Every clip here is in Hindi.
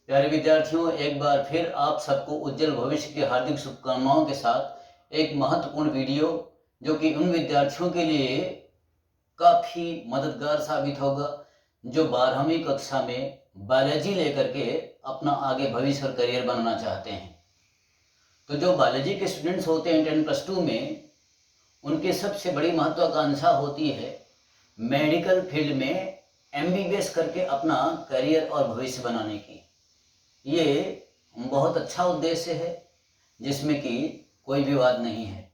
प्यारे विद्यार्थियों, एक बार फिर आप सबको उज्जवल भविष्य की हार्दिक शुभकामनाओं के साथ एक महत्वपूर्ण वीडियो जो कि उन विद्यार्थियों के लिए काफ़ी मददगार साबित होगा जो 12वीं कक्षा में बायोलॉजी लेकर के अपना आगे भविष्य और करियर बनाना चाहते हैं। तो जो बायोलॉजी के स्टूडेंट्स होते हैं 10+2 में, उनकी सबसे बड़ी महत्वाकांक्षा होती है मेडिकल फील्ड में MBBS करके अपना करियर और भविष्य बनाने की। ये बहुत अच्छा उद्देश्य है जिसमें कि कोई विवाद नहीं है।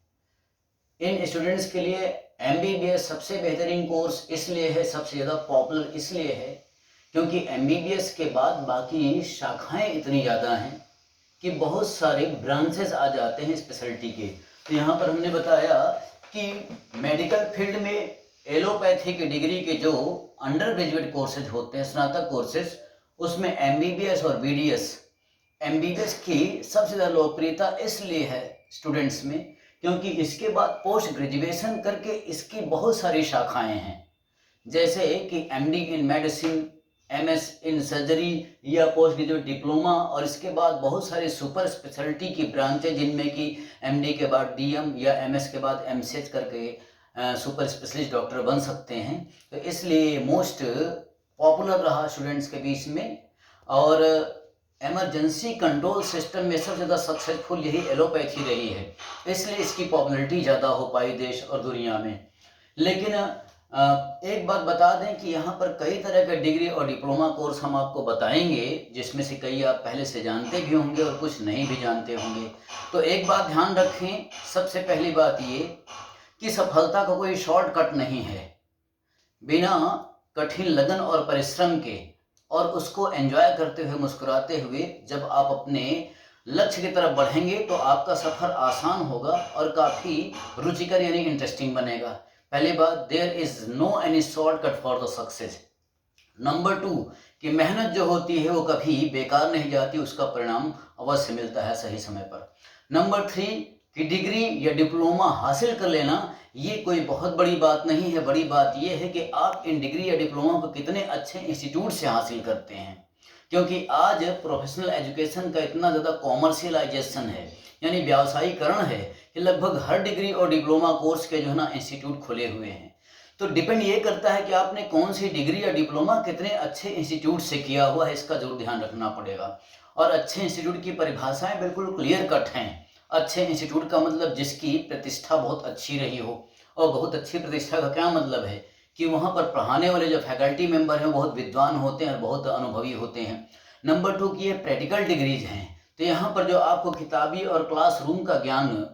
इन स्टूडेंट्स के लिए MBBS सबसे बेहतरीन कोर्स इसलिए है, सबसे ज़्यादा पॉपुलर इसलिए है क्योंकि MBBS के बाद बाकी शाखाएं इतनी ज़्यादा हैं कि बहुत सारे ब्रांचेस आ जाते हैं स्पेशलिटी के। तो यहाँ पर हमने बताया कि मेडिकल फील्ड में एलोपैथी की डिग्री के जो अंडर ग्रेजुएट कोर्सेज होते हैं, स्नातक कोर्सेज, उसमें MBBS और BDS। MBBS की सबसे ज़्यादा लोकप्रियता इसलिए है स्टूडेंट्स में क्योंकि इसके बाद पोस्ट ग्रेजुएशन करके इसकी बहुत सारी शाखाएं हैं, जैसे कि MD in medicine, MS in surgery या पोस्ट ग्रेजुएट डिप्लोमा, और इसके बाद बहुत सारे सुपर स्पेशलिटी की ब्रांचें जिनमें कि MD के बाद DM या MS के बाद MCH करके सुपर स्पेशलिस्ट डॉक्टर बन सकते हैं। तो इसलिए मोस्ट पॉपुलर रहा स्टूडेंट्स के बीच में, और इमरजेंसी कंट्रोल सिस्टम में सबसे ज़्यादा सक्सेसफुल यही एलोपैथी रही है, इसलिए इसकी पॉपुलैरिटी ज़्यादा हो पाई देश और दुनिया में। लेकिन एक बात बता दें कि यहाँ पर कई तरह के डिग्री और डिप्लोमा कोर्स हम आपको बताएंगे, जिसमें से कई आप पहले से जानते भी होंगे और कुछ नहीं भी जानते होंगे। तो एक बात ध्यान रखें, सबसे पहली बात ये कि सफलता का कोई शॉर्टकट नहीं है। बिना कठिन लगन और परिश्रम के और उसको एंजॉय करते हुए, मुस्कुराते हुए जब आप अपने लक्ष्य की तरफ बढ़ेंगे तो आपका सफ़र आसान होगा और काफ़ी रुचिकर यानी इंटरेस्टिंग बनेगा। पहली बात, there is no any shortcut for the success. Number 2 कि मेहनत जो होती है वो कभी बेकार नहीं जाती, उसका परिणाम अवश्य मिलता है सही समय पर। नंबर 3 कि डिग्री या डिप्लोमा हासिल कर लेना ये कोई बहुत बड़ी बात नहीं है। बड़ी बात ये है कि आप इन डिग्री या डिप्लोमा को कितने अच्छे इंस्टीट्यूट से हासिल करते हैं, क्योंकि आज प्रोफेशनल एजुकेशन का इतना ज़्यादा कॉमर्शियलाइजेशन है यानी व्यावसायीकरण है कि लगभग हर डिग्री और डिप्लोमा कोर्स के जो है ना इंस्टीट्यूट खुले हुए हैं। तो डिपेंड ये करता है कि आपने कौन सी डिग्री या डिप्लोमा कितने अच्छे इंस्टीट्यूट से किया हुआ है, इसका जरूर ध्यान रखना पड़ेगा। और अच्छे इंस्टीट्यूट की परिभाषाएं बिल्कुल क्लियर कट हैं। अच्छे इंस्टीट्यूट का मतलब जिसकी प्रतिष्ठा बहुत अच्छी रही हो, और बहुत अच्छी प्रतिष्ठा का क्या मतलब है कि वहाँ पर पढ़ाने वाले जो फैकल्टी मेंबर हैं बहुत विद्वान होते हैं और बहुत अनुभवी होते हैं। नंबर 2 की ये प्रैक्टिकल डिग्रीज हैं, तो यहाँ पर जो आपको किताबी और क्लासरूम का ज्ञान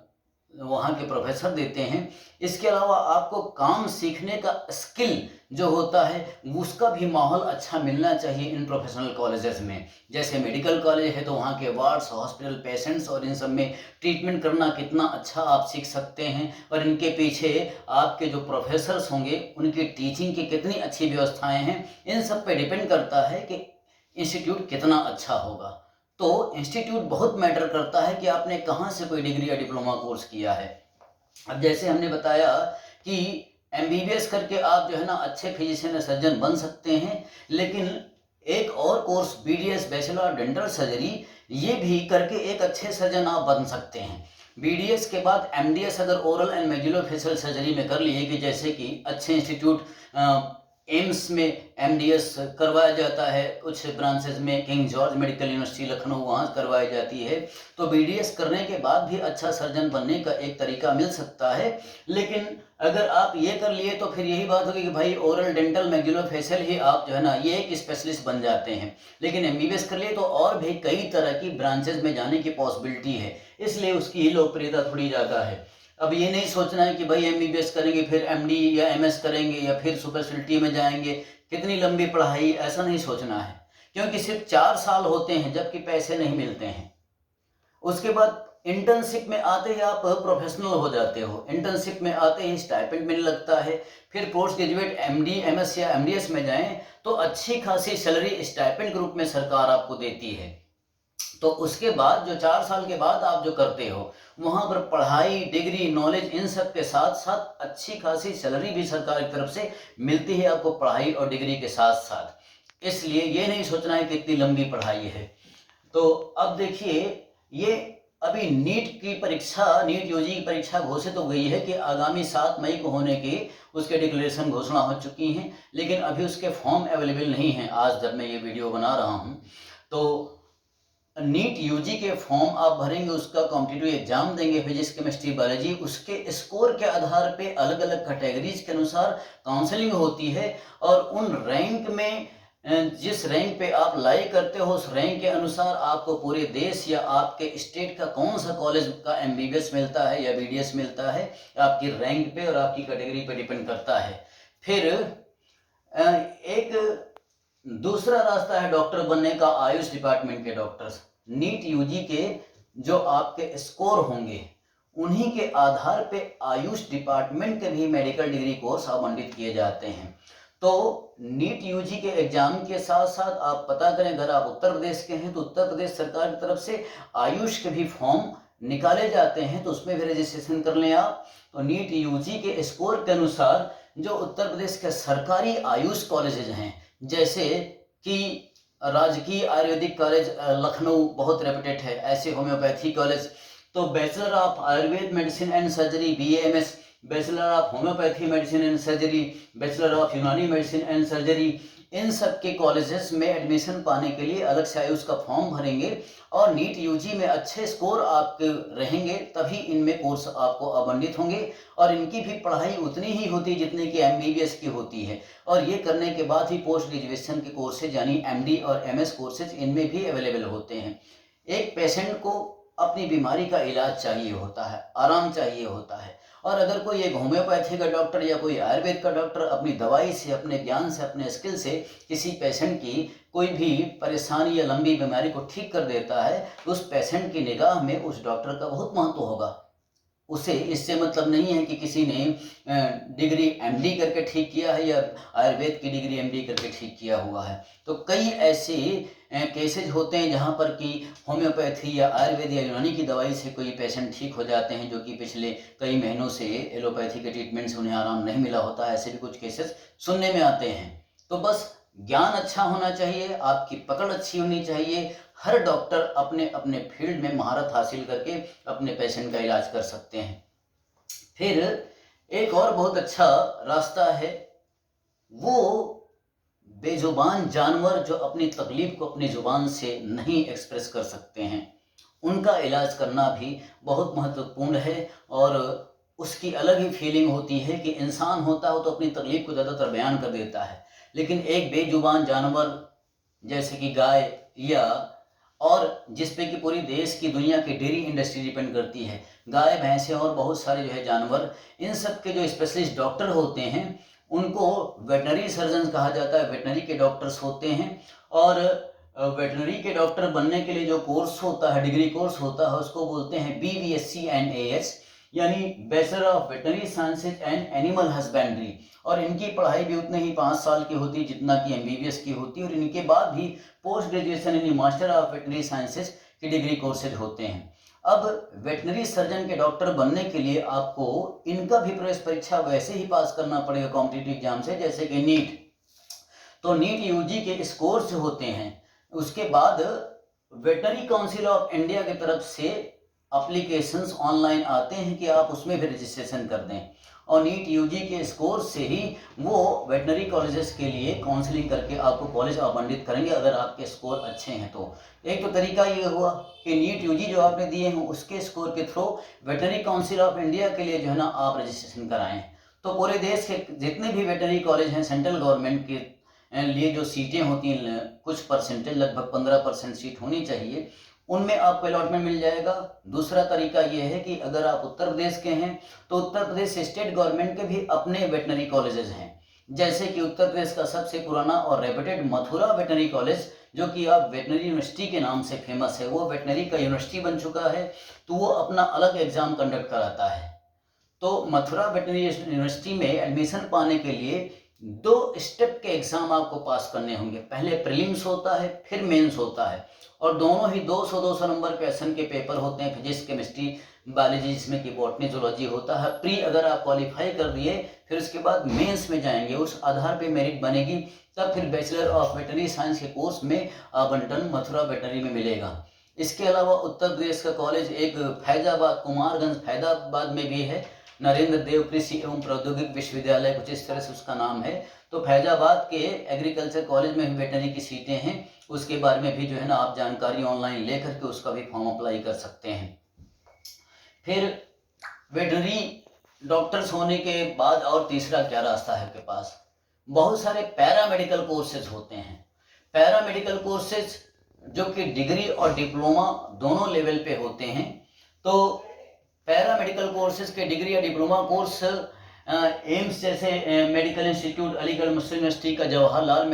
वहाँ के प्रोफेसर देते हैं, इसके अलावा आपको काम सीखने का स्किल जो होता है उसका भी माहौल अच्छा मिलना चाहिए इन प्रोफेशनल कॉलेजेस में। जैसे मेडिकल कॉलेज है तो वहाँ के वार्ड्स, हॉस्पिटल, पेशेंट्स और इन सब में ट्रीटमेंट करना कितना अच्छा आप सीख सकते हैं, और इनके पीछे आपके जो प्रोफेसर्स होंगे उनकी टीचिंग की कितनी अच्छी व्यवस्थाएँ हैं, इन सब पे डिपेंड करता है कि इंस्टीट्यूट कितना अच्छा होगा। तो इंस्टीट्यूट बहुत मैटर करता है कि आपने कहाँ से कोई डिग्री या डिप्लोमा कोर्स किया है। अब जैसे हमने बताया कि MBBS करके आप जो है ना अच्छे फिजिशियन या सर्जन बन सकते हैं, लेकिन एक और course BDS, bachelor dental surgery, ये भी करके एक अच्छे सर्जन आप बन सकते हैं। BDS के बाद MDS अगर ओरल एंड मैक्सिलोफेशियल सर्जरी में कर लिए, कि जैसे कि अच्छे इंस्टीट्यूट एम्स में MDS करवाया जाता है, कुछ ब्रांचेस में king George medical university Lucknow वहाँ करवाई जाती है, तो BDS करने के बाद भी अच्छा सर्जन बनने का एक तरीका मिल सकता है। लेकिन अगर आप ये कर लिए तो फिर यही बात होगी कि भाई ओरल डेंटल मैक्सिलोफेशियल ही आप जो है ना ये एक स्पेशलिस्ट बन जाते हैं। लेकिन MBBS कर लिए तो और भी कई तरह की ब्रांचेस में जाने की पॉसिबिलिटी है, इसलिए उसकी लोकप्रियता थोड़ी ज़्यादा है। अब ये नहीं सोचना है कि भाई MBBS करेंगे फिर MD या MS करेंगे या फिर सुपर स्पेशलिटी में जाएंगे, कितनी लंबी पढ़ाई, ऐसा नहीं सोचना है, क्योंकि सिर्फ 4 साल होते हैं जबकि पैसे नहीं मिलते हैं। उसके बाद इंटर्नशिप में आते ही आप प्रोफेशनल हो जाते हो, इंटर्नशिप में आते ही स्टाइपेंड मिलने लगता है। फिर पोस्ट ग्रेजुएट MD, MS या MDS में जाएं तो अच्छी खासी सैलरी स्टाइपेंड के रूप में सरकार आपको देती है। तो उसके बाद जो 4 साल के बाद आप जो करते हो वहाँ पर पढ़ाई, डिग्री, नॉलेज, इन सब के साथ साथ अच्छी खासी सैलरी भी सरकार की तरफ से मिलती है आपको पढ़ाई और डिग्री के साथ साथ। इसलिए ये नहीं सोचना है कि इतनी लंबी पढ़ाई है। तो अब देखिए, ये अभी नीट की परीक्षा, नीट यूजी की परीक्षा घोषित हो गई है कि आगामी 7 मई को होने की उसके डिक्लेरेशन घोषणा हो चुकी हैं, लेकिन अभी उसके फॉर्म अवेलेबल नहीं हैं। आज जब मैं ये वीडियो बना रहा हूँ, तो नीट यूजी के फॉर्म आप भरेंगे, उसका कॉम्पिटिटिव एग्जाम देंगे, फिजिक्स केमिस्ट्री बायोलॉजी, उसके स्कोर के आधार पे अलग अलग कैटेगरीज के अनुसार काउंसलिंग होती है, और उन रैंक में जिस रैंक पे आप लाई करते हो, उस रैंक के अनुसार आपको पूरे देश या आपके स्टेट का कौन सा कॉलेज का एमबीबीएस मिलता है या बीडीएस मिलता है, आपकी रैंक पे और आपकी कैटेगरी पे डिपेंड करता है। फिर एक दूसरा रास्ता है डॉक्टर बनने का, आयुष डिपार्टमेंट के डॉक्टर्स। नीट यूजी के जो आपके स्कोर होंगे, उन्हीं के आधार पे आयुष डिपार्टमेंट के भी मेडिकल डिग्री कोर्स आवंटित किए जाते हैं। तो नीट यूजी के एग्जाम के साथ साथ आप पता करें, अगर आप उत्तर प्रदेश के हैं तो उत्तर प्रदेश सरकार की तरफ से आयुष के भी फॉर्म निकाले जाते हैं, तो उसमें भी रजिस्ट्रेशन कर लें आप। तो नीट यूजी के स्कोर के अनुसार जो उत्तर प्रदेश के सरकारी आयुष कॉलेजेज हैं, जैसे कि राजकीय आयुर्वेदिक कॉलेज लखनऊ बहुत रेपुटेड है, ऐसे होम्योपैथी कॉलेज, तो bachelor of Ayurveda medicine and surgery BAMS, bachelor of homeopathy medicine and surgery, bachelor of यूनानी मेडिसिन एंड सर्जरी, इन सब के कॉलेजेस में एडमिशन पाने के लिए अलग से आयुष का फॉर्म भरेंगे, और नीट यूजी में अच्छे स्कोर आपके रहेंगे तभी इनमें कोर्स आपको आवंटित होंगे, और इनकी भी पढ़ाई उतनी ही होती है जितनी कि MBBS की होती है, और ये करने के बाद ही पोस्ट ग्रेजुएशन के कोर्सेज यानी MD और MS कोर्सेज इनमें भी अवेलेबल होते हैं। एक पेशेंट को अपनी बीमारी का इलाज चाहिए होता है, आराम चाहिए होता है, और अगर कोई एक होम्योपैथी का डॉक्टर या कोई आयुर्वेद का डॉक्टर अपनी दवाई से, अपने ज्ञान से, अपने स्किल से किसी पेशेंट की कोई भी परेशानी या लंबी बीमारी को ठीक कर देता है, तो उस पेशेंट की निगाह में उस डॉक्टर का बहुत महत्व होगा। उसे इससे मतलब नहीं है कि किसी ने डिग्री MD करके ठीक किया है या आयुर्वेद की डिग्री MD करके ठीक किया हुआ है। तो कई ऐसे केसेज होते हैं जहाँ पर कि होम्योपैथी या आयुर्वेद या यूनानी की दवाई से कोई पेशेंट ठीक हो जाते हैं, जो कि पिछले कई महीनों से एलोपैथी के ट्रीटमेंट से उन्हें आराम नहीं मिला होता है। ऐसे भी कुछ केसेस सुनने में आते हैं। तो बस ज्ञान अच्छा होना चाहिए, आपकी पकड़ अच्छी होनी चाहिए। हर डॉक्टर अपने अपने फील्ड में महारत हासिल करके अपने पेशेंट का इलाज कर सकते हैं। फिर एक और बहुत अच्छा रास्ता है, वो बेजुबान जानवर जो अपनी तकलीफ को अपनी जुबान से नहीं एक्सप्रेस कर सकते हैं, उनका इलाज करना भी बहुत महत्वपूर्ण है, और उसकी अलग ही फीलिंग होती है कि इंसान होता हो तो अपनी तकलीफ को ज़्यादातर बयान कर देता है, लेकिन एक बेजुबान जानवर जैसे कि गाय, या और जिस पे कि पूरी देश की दुनिया की डेयरी इंडस्ट्री डिपेंड करती है, गाय, भैंसें और बहुत सारे जो है जानवर, इन सब के जो स्पेशलिस्ट डॉक्टर होते हैं उनको वेटनरी सर्जन कहा जाता है, वेटनरी के डॉक्टर्स होते हैं। और वेटनरी के डॉक्टर बनने के लिए जो कोर्स होता है, डिग्री कोर्स होता है, उसको बोलते हैं BVSC and AS, यानी bachelor of veterinary sciences and animal husbandry. और इनकी पढ़ाई भी उतने ही 5 साल की होती है जितना कि MBBS की होती है, और इनके बाद भी पोस्ट ग्रेजुएशन यानी मास्टर ऑफ वेटनरी साइंसेज की डिग्री कोर्सेज होते हैं। अब वेटनरी सर्जन के डॉक्टर बनने के लिए आपको इनका भी प्रवेश परीक्षा वैसे ही पास करना पड़ेगा कॉम्पिटिटिव एग्जाम से, जैसे कि नीट। तो नीट यूजी के स्कोर्स जो होते हैं, उसके बाद वेटनरी काउंसिल ऑफ इंडिया की तरफ से एप्लीकेशंस ऑनलाइन आते हैं कि आप उसमें भी रजिस्ट्रेशन कर दें, और नीट यूजी के स्कोर से ही वो वेटनरी कॉलेजेस के लिए काउंसलिंग करके आपको कॉलेज आवंटित करेंगे, अगर आपके स्कोर अच्छे हैं तो। एक तो तरीका ये हुआ कि नीट यूजी जो आपने दिए हैं उसके स्कोर के through veterinary council of India के लिए जो है ना आप रजिस्ट्रेशन कराएं। तो पूरे देश के जितने भी वेटनरी कॉलेज हैं, सेंट्रल गवर्नमेंट के लिए जो सीटें होती हैं, कुछ परसेंटेज, लगभग 15% सीट होनी चाहिए, उनमें आपको अलॉटमेंट मिल जाएगा। दूसरा तरीका ये है कि अगर आप उत्तर प्रदेश के हैं तो उत्तर प्रदेश स्टेट गवर्नमेंट के भी अपने वेटनरी कॉलेजेस हैं, जैसे कि उत्तर प्रदेश का सबसे पुराना और रेपुटेड मथुरा वेटनरी कॉलेज, जो कि अब वेटनरी यूनिवर्सिटी के नाम से फेमस है, वो वेटनरी का यूनिवर्सिटी बन चुका है, तो वो अपना अलग एग्जाम कंडक्ट कराता है। तो मथुरा वेटनरी यूनिवर्सिटी में एडमिशन पाने के लिए 2 स्टेप के एग्जाम आपको पास करने होंगे। पहले प्रीलिम्स होता है, फिर मेंस होता है, और दोनों ही 200-200 नंबर क्वेश्चन के पेपर होते हैं, फिजिक्स, केमिस्ट्री, बायोलॉजी, जिसमें कि बॉटनी, जूलॉजी होता है। प्री अगर आप क्वालिफाई कर दिए, फिर उसके बाद मेंस में जाएंगे, उस आधार पे मेरिट बनेगी, तब फिर बैचलर ऑफ वेटनरी साइंस के कोर्स में आवंटन मथुरा वेटनरी में मिलेगा। इसके अलावा उत्तर प्रदेश का कॉलेज एक फैजाबाद, कुमारगंज फैजाबाद में भी है, नरेंद्र देव कृषि एवं प्रौद्योगिक विश्वविद्यालय, कुछ इस तरह से उसका नाम है। तो फैजाबाद के एग्रीकल्चर कॉलेज में भी वेटनरी की सीटें हैं, उसके बारे में भी जो है ना आप जानकारी ऑनलाइन लेकर के उसका भी फॉर्म अप्लाई कर सकते हैं। फिर वेटनरी डॉक्टर्स होने के बाद और तीसरा क्या रास्ता है आपके पास? बहुत सारे पैरामेडिकल कोर्सेज होते हैं। पैरामेडिकल कोर्सेज जो कि डिग्री और डिप्लोमा दोनों लेवल पे होते हैं। तो पैरामेडिकल कोर्सेज के डिग्री या डिप्लोमा कोर्स एम्स जैसे मेडिकल इंस्टीट्यूट, अलीगढ़ मुस्लिम यूनिवर्सिटी का जवाहरलाल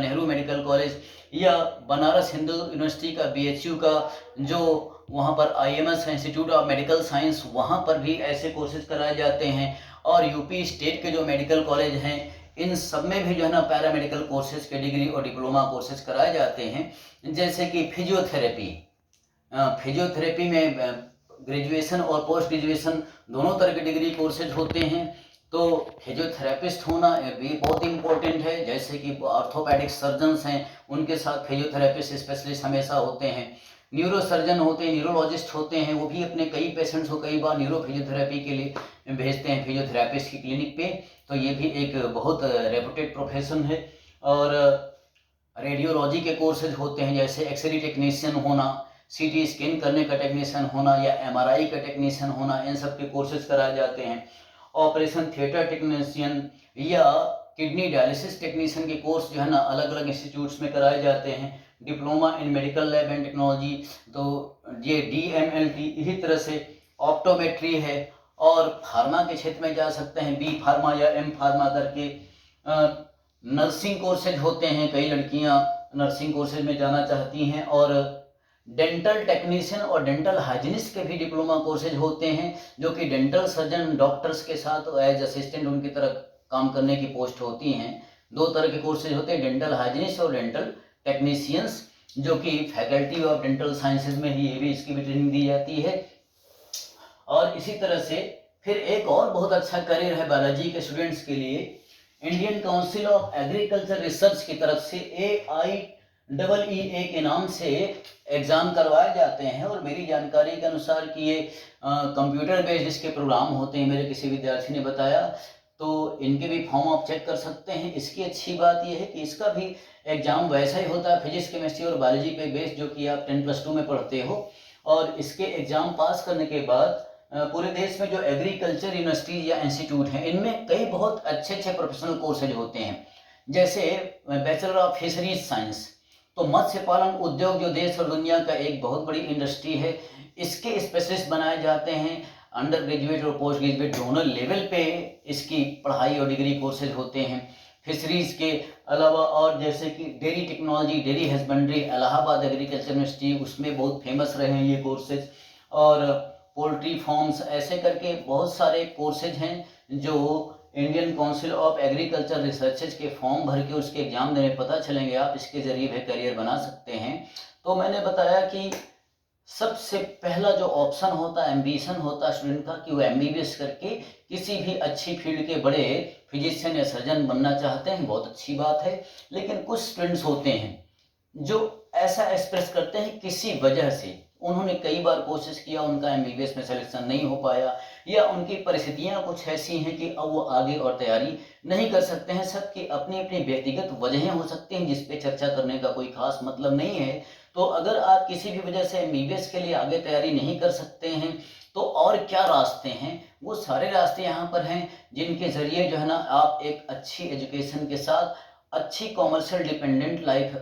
नेहरू मेडिकल कॉलेज, या बनारस हिंदू यूनिवर्सिटी का BHU का जो वहाँ पर IMS institute of medical science, वहाँ पर भी ऐसे कोर्सेज कराए जाते हैं। और यूपी स्टेट के जो मेडिकल कॉलेज हैं, इन सब में भी जो है ना पैरामेडिकल कोर्सेज के डिग्री और डिप्लोमा कोर्सेज कराए जाते हैं। जैसे कि फिजियोथेरेपी में ग्रेजुएशन और पोस्ट ग्रेजुएशन दोनों तरह के डिग्री कोर्सेज होते हैं। तो फिजियोथेरेपिस्ट होना भी बहुत इम्पोर्टेंट है। जैसे कि ऑर्थोपेडिक सर्जन्स हैं, उनके साथ फिजियोथेरेपिस्ट स्पेशलिस्ट हमेशा होते हैं। न्यूरो सर्जन होते हैं, न्यूरोलॉजिस्ट होते हैं, वो भी अपने कई पेशेंट्स को कई बार न्यूरो फिजियोथेरेपी के लिए भेजते हैं फिजियोथेरेपिस्ट की क्लिनिक पे। तो ये भी एक बहुत रेपुटेड प्रोफेशन है। और रेडियोलॉजी के कोर्सेज होते हैं, जैसे एक्सरे टेक्नीशियन होना, CT स्कैन करने का टेक्नीशियन होना, या MRI का टेक्नीशियन होना, इन सब के कोर्सेज कराए जाते हैं। ऑपरेशन थिएटर टेक्नीशियन या किडनी डायलिसिस टेक्नीशियन के कोर्स जो है ना अलग अलग इंस्टीट्यूट्स में कराए जाते हैं। Diploma in medical lab and technology, तो ये DMLT, इसी तरह से ऑप्टोमेट्री है। और फार्मा के क्षेत्र में जा सकते हैं, B फार्मा या M फार्मा करके। नर्सिंग कोर्सेज होते हैं, कई लड़कियां नर्सिंग कोर्सेज में जाना चाहती हैं। और डेंटल टेक्नीशियन और डेंटल हाइजीनिस्ट के भी डिप्लोमा कोर्सेज होते हैं, जो कि डेंटल सर्जन डॉक्टर्स के साथ एज असिस्टेंट उनकी तरह काम करने की पोस्ट होती हैं। दो तरह के कोर्सेज होते हैं, डेंटल हाइजीनिस्ट और डेंटल टेक्नीशियंस, जो कि फैकल्टी ऑफ डेंटल साइंसेज में ही ये भी इसकी भी ट्रेनिंग दी जाती है। और इसी तरह से फिर एक और बहुत अच्छा करियर है बायोलॉजी के स्टूडेंट्स के लिए। Indian council of agriculture research की तरफ से AIEEE के नाम से एग्ज़ाम करवाए जाते हैं। और मेरी जानकारी के अनुसार कि ये कंप्यूटर बेस्ड इसके प्रोग्राम होते हैं, मेरे किसी विद्यार्थी ने बताया। तो इनके भी फॉर्म आप चेक कर सकते हैं। इसकी अच्छी बात यह है कि इसका भी एग्ज़ाम वैसा ही होता है, फिजिक्स, केमिस्ट्री और बायोलॉजी पे बेस्ड, जो कि आप 10+2 में पढ़ते हो। और इसके एग्ज़ाम पास करने के बाद पूरे देश में जो एग्रीकल्चर यूनिवर्सिटीज या इंस्टीट्यूट हैं, इनमें कई बहुत अच्छे अच्छे प्रोफेशनल कोर्सेज होते हैं। जैसे बैचलर ऑफ फिशरीज साइंस, तो मत्स्य पालन उद्योग जो देश और दुनिया का एक बहुत बड़ी इंडस्ट्री है, इसके स्पेशलिस्ट बनाए जाते हैं। अंडर ग्रेजुएट और पोस्ट ग्रेजुएट दोनों लेवल पे इसकी पढ़ाई और डिग्री कोर्सेज होते हैं। फिशरीज के अलावा और जैसे कि dairy technology, dairy husbandry, Allahabad agriculture university, उसमें बहुत फेमस रहे हैं ये कोर्सेज। और पोल्ट्री फार्म्स, ऐसे करके बहुत सारे कोर्सेज हैं जो Indian council of agriculture researches के फॉर्म भर के उसके एग्जाम देने पता चलेंगे, आप इसके जरिए भी करियर बना सकते हैं। तो मैंने बताया कि सबसे पहला जो ऑप्शन होता है, एम्बिशन होता है स्टूडेंट का, कि वो MBBS करके किसी भी अच्छी फील्ड के बड़े फिजिशियन या सर्जन बनना चाहते हैं, बहुत अच्छी बात है। लेकिन कुछ स्टूडेंट्स होते हैं जो ऐसा एक्सप्रेस करते हैं किसी वजह से उन्होंने कई बार कोशिश किया, उनका MBBS में सिलेक्शन नहीं हो पाया, या उनकी परिस्थितियां कुछ ऐसी हैं कि अब वो आगे और तैयारी नहीं कर सकते हैं। सबकी अपनी अपनी व्यक्तिगत वजहें हो सकती हैं, जिस पे चर्चा करने का कोई खास मतलब नहीं है। तो अगर आप किसी भी वजह से MBBS के लिए आगे तैयारी नहीं कर सकते हैं, तो और क्या रास्ते हैं? वो सारे रास्ते यहाँ पर हैं, जिनके ज़रिए जो है ना आप एक अच्छी एजुकेशन के साथ अच्छी कॉमर्शियल डिपेंडेंट लाइफ,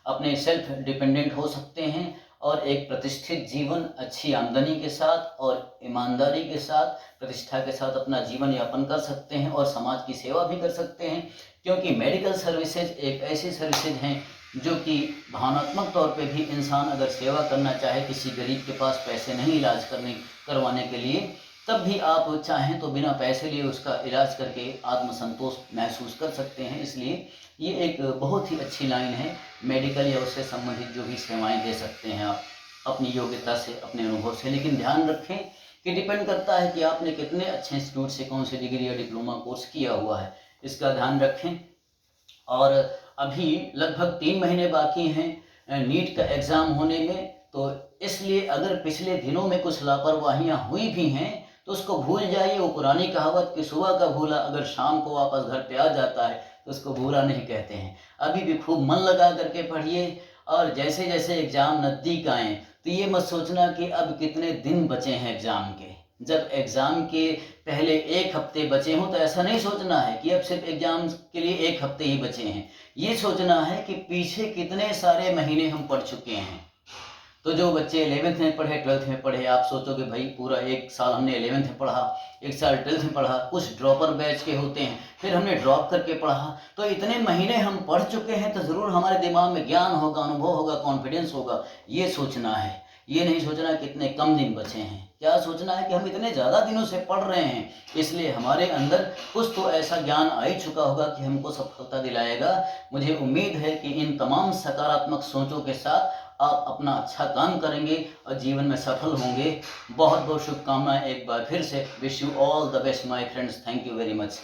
अपने सेल्फ डिपेंडेंट हो सकते हैं, और एक प्रतिष्ठित जीवन, अच्छी आमदनी के साथ और ईमानदारी के साथ, प्रतिष्ठा के साथ अपना जीवन यापन कर सकते हैं, और समाज की सेवा भी कर सकते हैं। क्योंकि मेडिकल सर्विसेज एक ऐसी सर्विसेज हैं जो कि भावनात्मक तौर पे भी इंसान अगर सेवा करना चाहे, किसी गरीब के पास पैसे नहीं इलाज करवाने के लिए, तब भी आप चाहें तो बिना पैसे लिए उसका इलाज करके आत्मसंतोष महसूस कर सकते हैं। इसलिए ये एक बहुत ही अच्छी लाइन है, मेडिकल या उससे संबंधित जो भी सेवाएं दे सकते हैं आप अपनी योग्यता से, अपने अनुभव से। लेकिन ध्यान रखें कि डिपेंड करता है कि आपने कितने अच्छे इंस्टीट्यूट से कौन सी डिग्री या डिप्लोमा कोर्स किया हुआ है, इसका ध्यान रखें। और अभी लगभग 3 महीने बाकी हैं नीट का एग्ज़ाम होने में। तो इसलिए अगर पिछले दिनों में कुछ लापरवाहियाँ हुई भी हैं तो उसको भूल जाइए। वो पुरानी कहावत कि सुबह का भूला अगर शाम को वापस घर पे आ जाता है तो उसको भूला नहीं कहते हैं। अभी भी खूब मन लगा करके पढ़िए और जैसे जैसे एग्ज़ाम नज़दीक आएँ तो ये मत सोचना कि अब कितने दिन बचे हैं एग्ज़ाम के। जब एग्ज़ाम के पहले 1 हफ्ते बचे हों तो ऐसा नहीं सोचना है कि अब सिर्फ एग्ज़ाम के लिए 1 हफ्ते ही बचे हैं। ये सोचना है कि पीछे कितने सारे महीने हम पढ़ चुके हैं। तो जो बच्चे 11th में पढ़े, 12th में पढ़े, आप सोचोगे भाई पूरा 1 साल हमने 11th में पढ़ा, 1 साल 12th में पढ़ा, कुछ ड्रॉपर बैच के होते हैं, फिर हमने ड्रॉप करके पढ़ा, तो इतने महीने हम पढ़ चुके हैं तो ज़रूर हमारे दिमाग में ज्ञान होगा, अनुभव होगा, कॉन्फिडेंस होगा। ये सोचना है, ये नहीं सोचना कि इतने कम दिन बचे हैं। क्या सोचना है कि हम इतने ज़्यादा दिनों से पढ़ रहे हैं, इसलिए हमारे अंदर कुछ तो ऐसा ज्ञान आ ही चुका होगा कि हमको सफलता दिलाएगा। मुझे उम्मीद है कि इन तमाम सकारात्मक सोचों के साथ आप अपना अच्छा काम करेंगे और जीवन में सफल होंगे। बहुत बहुत शुभकामनाएं एक बार फिर से। Wish you all the best my friends. Thank you very much.